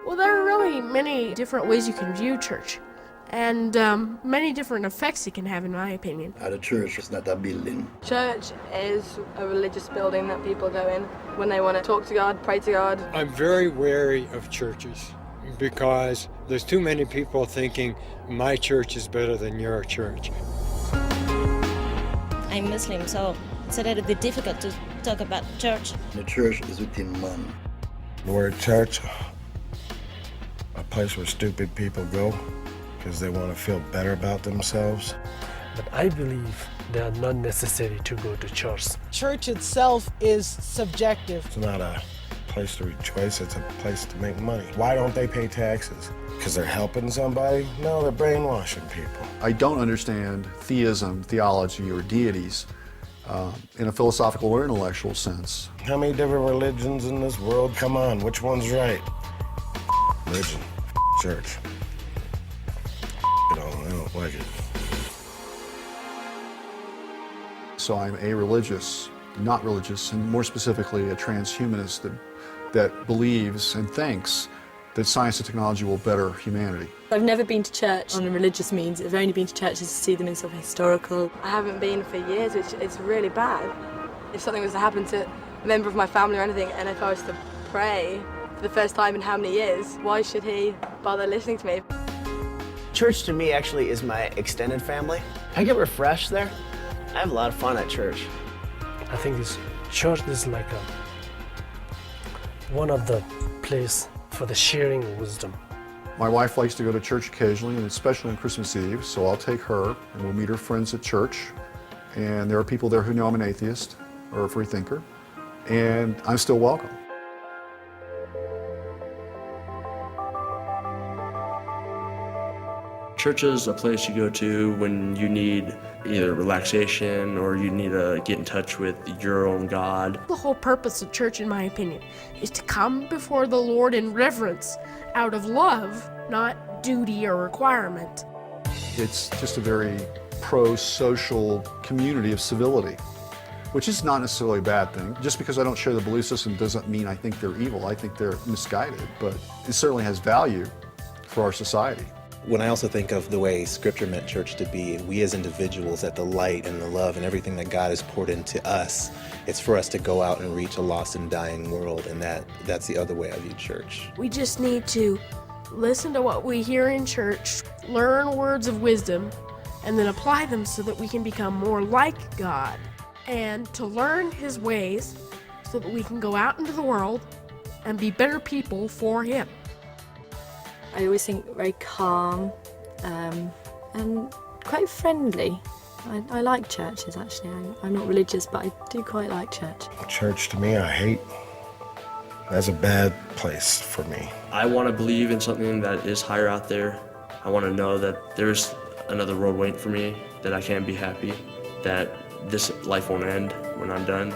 Well, there are really many different ways you can view church, and many different effects it can have, in my opinion. At a church, it's not a building. Church is a religious building that people go in when they want to talk to God, pray to God. I'm very wary of churches because there's too many people thinking my church is better than your church. I'm Muslim, so it's a little bit difficult to talk about church. The church is within man. The word church, a place where stupid people go because they want to feel better about themselves. But I believe they are not necessary to go to church. Church itself is subjective. It's not a place to rejoice, it's a place to make money. Why don't they pay taxes? Because they're helping somebody? No, they're brainwashing people. I don't understand theism, theology, or deities in a philosophical or intellectual sense. How many different religions in this world? Come on, which one's right? Religion, church. I don't like it. So I'm a-religious, not religious, and more specifically a transhumanist that believes and thinks that science and technology will better humanity. I've never been to church on a religious means. I've only been to churches to see them in sort of historical. I haven't been for years, which is really bad. If something was to happen to a member of my family or anything, and if I was to pray for the first time in how many years, why should he bother listening to me? Church to me actually is my extended family. I get refreshed there. I have a lot of fun at church. I think this church is like one of the place for the sharing of wisdom. My wife likes to go to church occasionally, and especially on Christmas Eve, so I'll take her and we'll meet her friends at church. And there are people there who know I'm an atheist or a free thinker, and I'm still welcome. Church is a place you go to when you need either relaxation or you need to get in touch with your own God. The whole purpose of church, in my opinion, is to come before the Lord in reverence, out of love, not duty or requirement. It's just a very pro-social community of civility, which is not necessarily a bad thing. Just because I don't share the belief system doesn't mean I think they're evil. I think they're misguided, but it certainly has value for our society. When I also think of the way Scripture meant church to be, we as individuals, that the light and the love and everything that God has poured into us, it's for us to go out and reach a lost and dying world, and that's the other way I view church. We just need to listen to what we hear in church, learn words of wisdom, and then apply them so that we can become more like God, and to learn His ways so that we can go out into the world and be better people for Him. I always think very calm and quite friendly. I like churches, actually. I'm not religious, but I do quite like church. Church to me, I hate. That's a bad place for me. I want to believe in something that is higher out there. I want to know that there's another world waiting for me, that I can be happy, that this life won't end when I'm done.